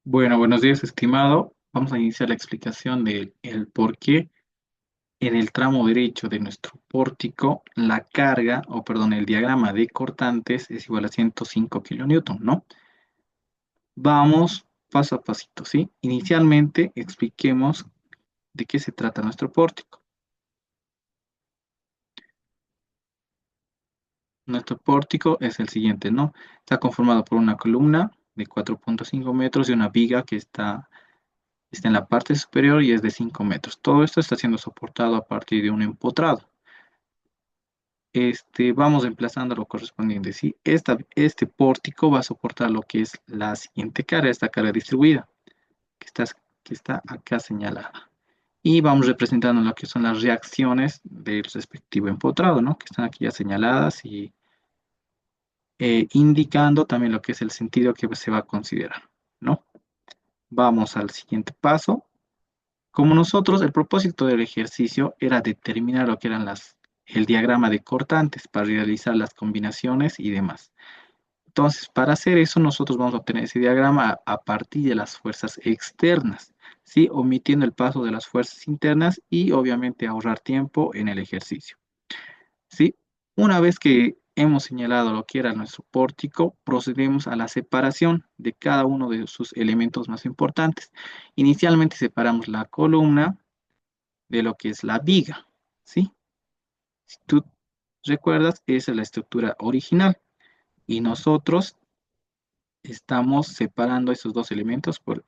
Bueno, buenos días, estimado. Vamos a iniciar la explicación del el por qué en el tramo derecho de nuestro pórtico la carga, o perdón, el diagrama de cortantes es igual a 105 kilonewton, ¿no? Vamos paso a pasito, ¿sí? Inicialmente expliquemos de qué se trata nuestro pórtico. Nuestro pórtico es el siguiente, ¿no? Está conformado por una columna de 4,5 metros y una viga que está en la parte superior y es de 5 metros. Todo esto está siendo soportado a partir de un empotrado. Vamos emplazando lo correspondiente, ¿sí? Este pórtico va a soportar lo que es la siguiente carga, esta carga distribuida, que está, que está acá señalada. Y vamos representando lo que son las reacciones del respectivo empotrado, ¿no? Que están aquí ya señaladas y indicando también lo que es el sentido que se va a considerar, ¿no? Vamos al siguiente paso. Como nosotros, el propósito del ejercicio era determinar lo que eran el diagrama de cortantes para realizar las combinaciones y demás. Entonces, para hacer eso, nosotros vamos a obtener ese diagrama a partir de las fuerzas externas, ¿sí? Omitiendo el paso de las fuerzas internas y obviamente ahorrar tiempo en el ejercicio, ¿sí? Una vez que hemos señalado lo que era nuestro pórtico, procedemos a la separación de cada uno de sus elementos más importantes. Inicialmente separamos la columna de lo que es la viga, ¿sí? Si tú recuerdas, esa es la estructura original y nosotros estamos separando esos dos elementos por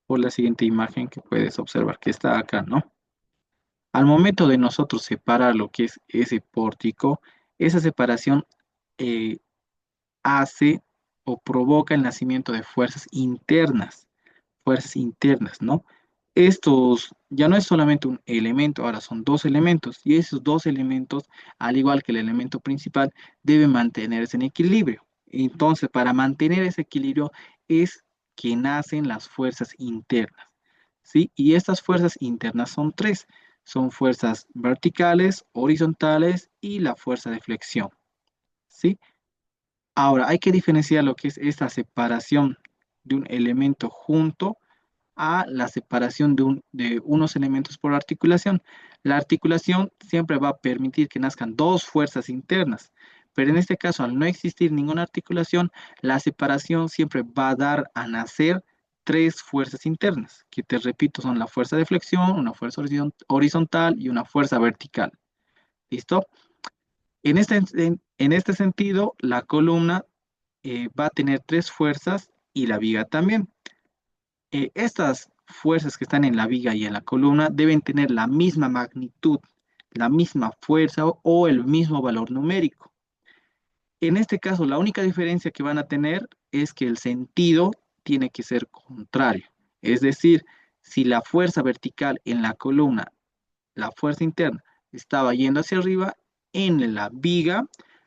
la siguiente imagen que puedes observar, que está acá, ¿no? Al momento de nosotros separar lo que es ese pórtico, esa separación eh, hace o provoca el nacimiento de fuerzas internas, ¿no? Estos ya no es solamente un elemento, ahora son dos elementos, y esos dos elementos, al igual que el elemento principal, deben mantenerse en equilibrio. Entonces, para mantener ese equilibrio es que nacen las fuerzas internas, ¿sí? Y estas fuerzas internas son tres, son fuerzas verticales, horizontales y la fuerza de flexión, ¿sí? Ahora, hay que diferenciar lo que es esta separación de un elemento junto a la separación de unos elementos por articulación. La articulación siempre va a permitir que nazcan dos fuerzas internas, pero en este caso, al no existir ninguna articulación, la separación siempre va a dar a nacer tres fuerzas internas, que te repito, son la fuerza de flexión, una fuerza horizontal y una fuerza vertical. ¿Listo? En este sentido, la columna va a tener tres fuerzas y la viga también. Estas fuerzas que están en la viga y en la columna deben tener la misma magnitud, la misma fuerza o el mismo valor numérico. En este caso, la única diferencia que van a tener es que el sentido tiene que ser contrario. Es decir, si la fuerza vertical en la columna, la fuerza interna, estaba yendo hacia arriba, en la viga,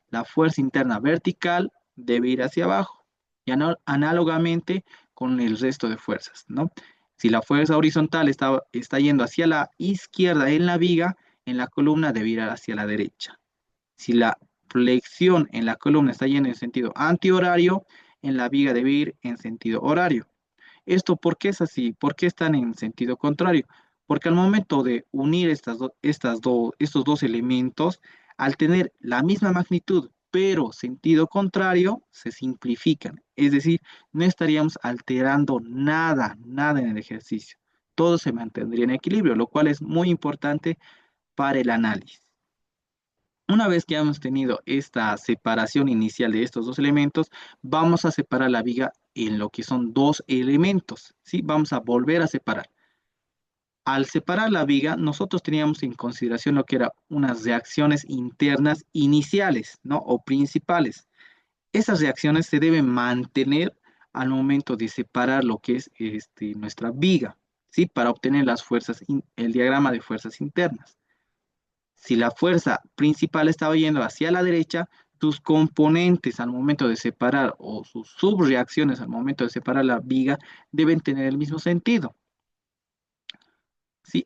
la fuerza interna vertical debe ir hacia abajo. Y análogamente con el resto de fuerzas, ¿no? Si la fuerza horizontal está yendo hacia la izquierda en la viga, en la columna debe ir hacia la derecha. Si la flexión en la columna está yendo en sentido antihorario, en la viga debe ir en sentido horario. ¿Esto por qué es así? ¿Por qué están en sentido contrario? Porque al momento de unir estos dos elementos, al tener la misma magnitud, pero sentido contrario, se simplifican. Es decir, no estaríamos alterando nada en el ejercicio. Todo se mantendría en equilibrio, lo cual es muy importante para el análisis. Una vez que hemos tenido esta separación inicial de estos dos elementos, vamos a separar la viga en lo que son dos elementos, ¿sí? Vamos a volver a separar. Al separar la viga, nosotros teníamos en consideración lo que eran unas reacciones internas iniciales, ¿no? O principales. Esas reacciones se deben mantener al momento de separar lo que es nuestra viga, ¿sí? Para obtener las fuerzas, el diagrama de fuerzas internas. Si la fuerza principal estaba yendo hacia la derecha, sus componentes al momento de separar o sus subreacciones al momento de separar la viga deben tener el mismo sentido. Sí,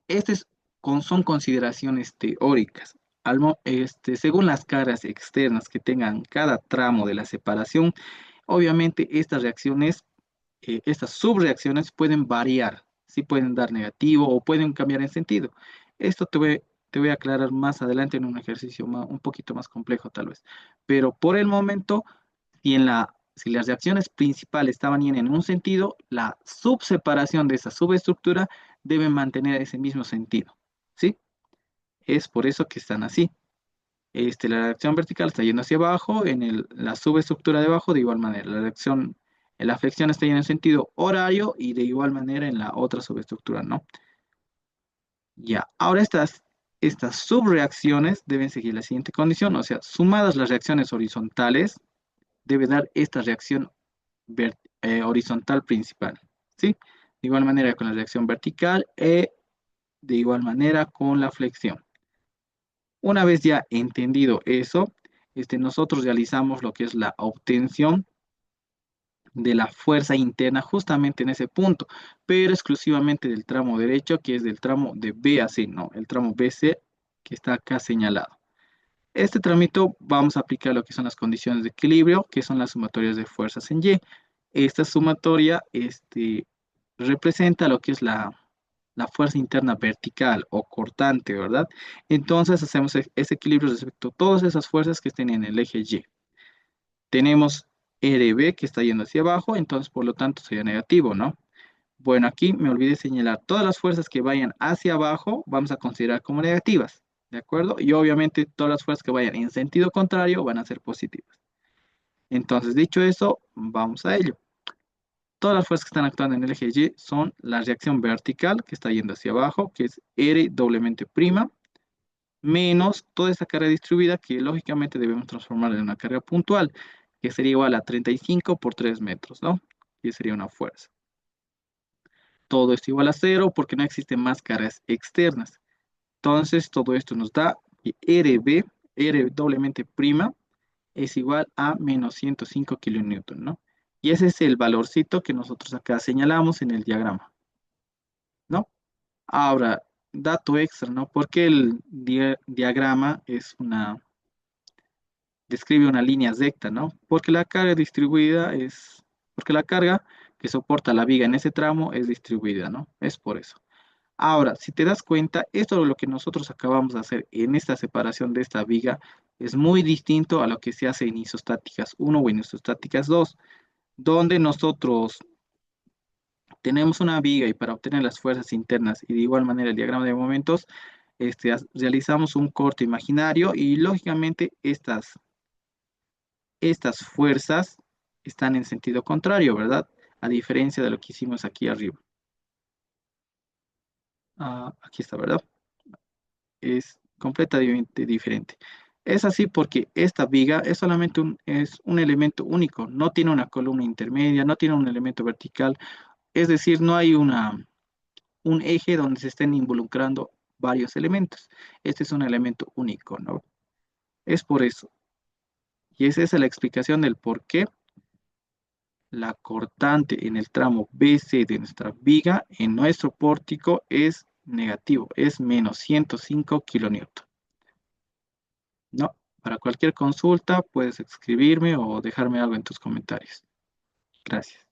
son consideraciones teóricas. Según las cargas externas que tengan cada tramo de la separación, obviamente estas reacciones estas subreacciones pueden variar, sí pueden dar negativo o pueden cambiar en sentido. Esto te voy a aclarar más adelante en un ejercicio un poquito más complejo tal vez. Pero por el momento, si las reacciones principales estaban yendo en un sentido, la subseparación de esa subestructura debe mantener ese mismo sentido, ¿sí? Es por eso que están así. La reacción vertical está yendo hacia abajo, la subestructura de abajo de igual manera. La flexión está yendo en sentido horario y de igual manera en la otra subestructura, ¿no? Ya, ahora estas subreacciones deben seguir la siguiente condición, o sea, sumadas las reacciones horizontales, debe dar esta reacción horizontal principal, ¿sí? De igual manera con la reacción vertical y de igual manera con la flexión. Una vez ya entendido eso, nosotros realizamos lo que es la obtención de la fuerza interna justamente en ese punto, pero exclusivamente del tramo derecho, que es del tramo de B a C, ¿no? El tramo BC que está acá señalado. Este tramito vamos a aplicar lo que son las condiciones de equilibrio, que son las sumatorias de fuerzas en Y. Esta sumatoria representa lo que es la fuerza interna vertical o cortante, ¿verdad? Entonces hacemos ese equilibrio respecto a todas esas fuerzas que estén en el eje Y. Tenemos RB que está yendo hacia abajo, entonces por lo tanto sería negativo, ¿no? Bueno, aquí me olvidé señalar todas las fuerzas que vayan hacia abajo, vamos a considerar como negativas, ¿de acuerdo? Y obviamente todas las fuerzas que vayan en sentido contrario van a ser positivas. Entonces, dicho eso, vamos a ello. Todas las fuerzas que están actuando en el eje Y son la reacción vertical que está yendo hacia abajo, que es R doblemente prima, menos toda esa carga distribuida que lógicamente debemos transformar en una carga puntual, que sería igual a 35 por 3 metros, ¿no? Y sería una fuerza. Todo esto igual a cero porque no existen más cargas externas. Entonces, todo esto nos da que RB, R doblemente prima, es igual a menos 105 kilonewton, ¿no? Y ese es el valorcito que nosotros acá señalamos en el diagrama, ¿no? Ahora, dato extra, ¿no? Porque el diagrama describe una línea recta, ¿no? Porque la carga que soporta la viga en ese tramo es distribuida, ¿no? Es por eso. Ahora, si te das cuenta, esto de lo que nosotros acabamos de hacer en esta separación de esta viga es muy distinto a lo que se hace en isostáticas 1 o en isostáticas 2, donde nosotros tenemos una viga y para obtener las fuerzas internas y de igual manera el diagrama de momentos, realizamos un corte imaginario y lógicamente estas fuerzas están en sentido contrario, ¿verdad? A diferencia de lo que hicimos aquí arriba. Ah, aquí está, ¿verdad? Es completamente diferente. Es así porque esta viga es solamente es un elemento único, no tiene una columna intermedia, no tiene un elemento vertical, es decir, no hay un eje donde se estén involucrando varios elementos. Este es un elemento único, ¿no? Es por eso. Y esa es la explicación del por qué la cortante en el tramo BC de nuestra viga en nuestro pórtico es negativo, es menos 105 kilonewton. No, para cualquier consulta puedes escribirme o dejarme algo en tus comentarios. Gracias.